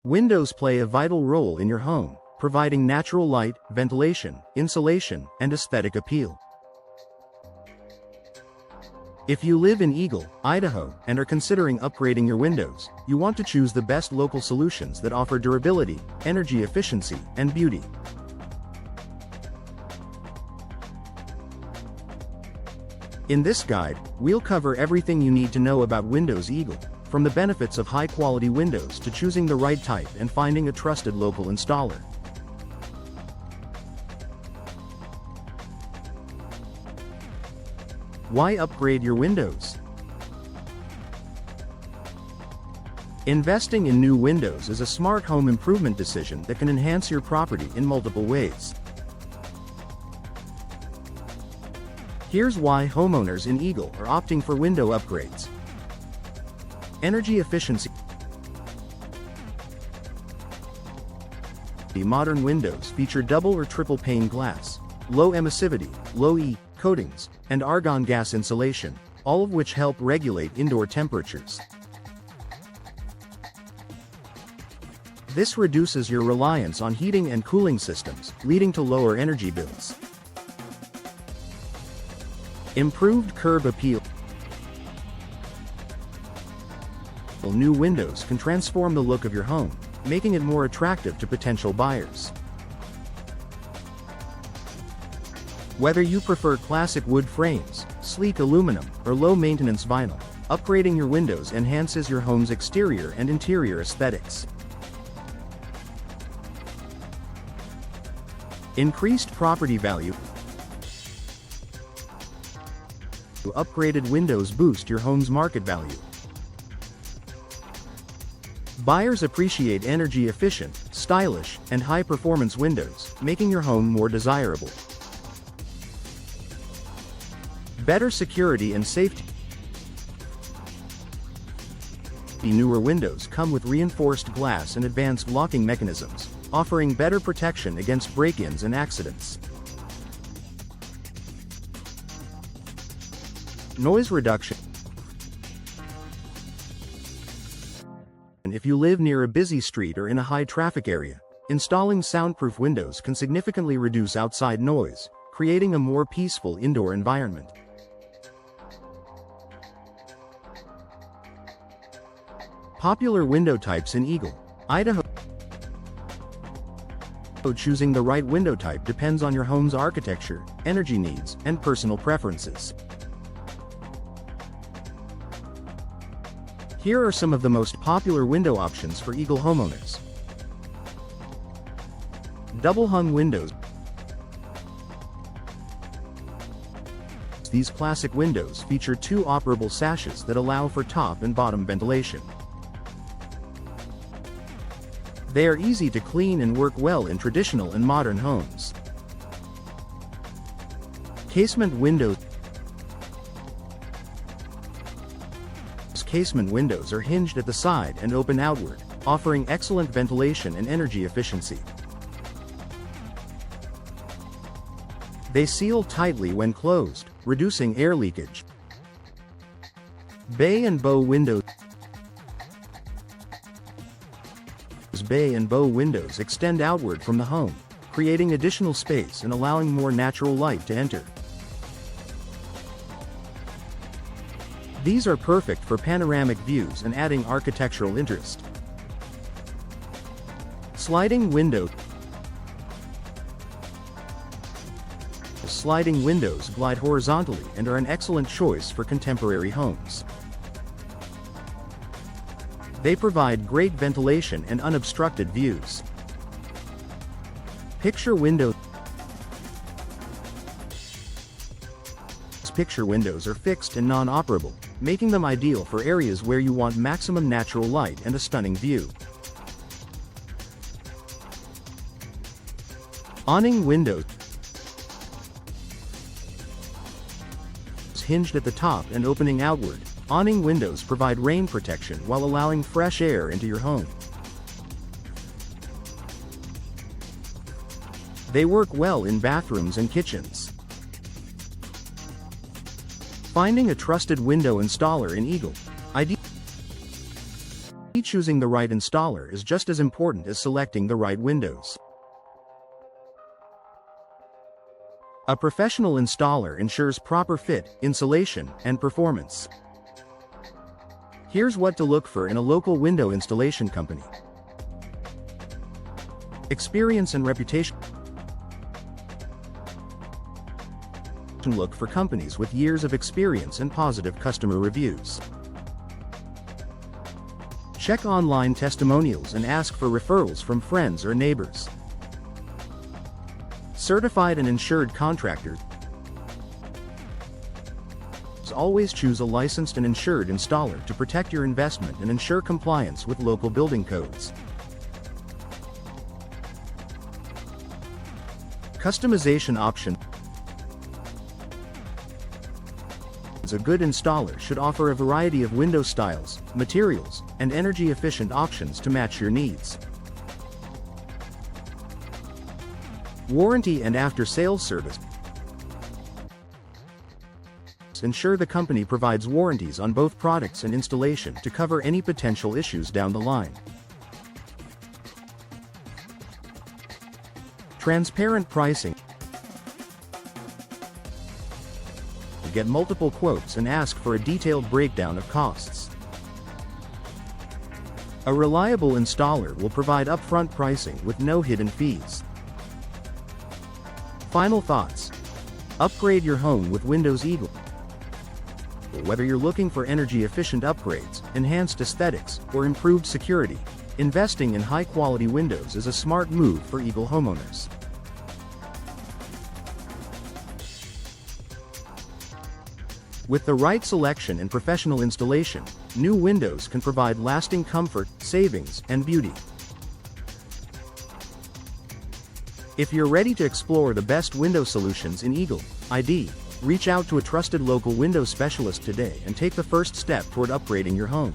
Windows play a vital role in your home, providing natural light, ventilation, insulation, and aesthetic appeal. If you live in Eagle, Idaho, and are considering upgrading your windows, you want to choose the best local solutions that offer durability, energy efficiency, and beauty. In this guide, we'll cover everything you need to know about Windows Eagle, from the benefits of high-quality windows to choosing the right type and finding a trusted local installer. Why upgrade your windows? Investing in new windows is a smart home improvement decision that can enhance your property in multiple ways. Here's why homeowners in Eagle are opting for window upgrades. Energy efficiency. Modern windows feature double or triple pane glass, low emissivity, low E coatings, and argon gas insulation, all of which help regulate indoor temperatures. This reduces your reliance on heating and cooling systems, leading to lower energy bills. Improved curb appeal. New windows can transform the look of your home, making it more attractive to potential buyers. Whether you prefer classic wood frames, sleek aluminum, or low-maintenance vinyl, upgrading your windows enhances your home's exterior and interior aesthetics. Increased property value. Upgraded windows boost your home's market value. Buyers appreciate energy-efficient, stylish, and high-performance windows, making your home more desirable. Better security and safety. Newer windows come with reinforced glass and advanced locking mechanisms, offering better protection against break-ins and accidents. Noise reduction. If you live near a busy street or in a high-traffic area, installing soundproof windows can significantly reduce outside noise, creating a more peaceful indoor environment. Popular window types in Eagle, Idaho. Choosing the right window type depends on your home's architecture, energy needs, and personal preferences. Here are some of the most popular window options for Eagle homeowners. Double-hung windows. These classic windows feature two operable sashes that allow for top and bottom ventilation. They are easy to clean and work well in traditional and modern homes. Casement windows. Casement windows are hinged at the side and open outward, offering excellent ventilation and energy efficiency. They seal tightly when closed, reducing air leakage. Bay and bow windows. Bay and bow windows extend outward from the home, creating additional space and allowing more natural light to enter. These are perfect for panoramic views and adding architectural interest. Sliding window. Sliding windows glide horizontally and are an excellent choice for contemporary homes. They provide great ventilation and unobstructed views. Picture window. Picture windows are fixed and non-operable, making them ideal for areas where you want maximum natural light and a stunning view. Awning windows. Hinged at the top and opening outward, awning windows provide rain protection while allowing fresh air into your home. They work well in bathrooms and kitchens. Finding a trusted window installer in Eagle. choosing the right installer is just as important as selecting the right windows. A professional installer ensures proper fit, insulation, and performance. Here's what to look for in a local window installation company. Experience and reputation. Look for companies with years of experience and positive customer reviews. Check online testimonials and ask for referrals from friends or neighbors. Certified and insured contractors. Always choose a licensed and insured installer to protect your investment and ensure compliance with local building codes. Customization option. A good installer should offer a variety of window styles, materials, and energy-efficient options to match your needs. Warranty and after-sales service. Ensure the company provides warranties on both products and installation to cover any potential issues down the line. Transparent pricing. Get multiple quotes and ask for a detailed breakdown of costs. A reliable installer will provide upfront pricing with no hidden fees. Final thoughts. Upgrade your home with Windows Eagle. Whether you're looking for energy-efficient upgrades, enhanced aesthetics, or improved security, investing in high-quality windows is a smart move for Eagle homeowners. With the right selection and professional installation, new windows can provide lasting comfort, savings, and beauty. If you're ready to explore the best window solutions in Eagle ID, reach out to a trusted local window specialist today and take the first step toward upgrading your home.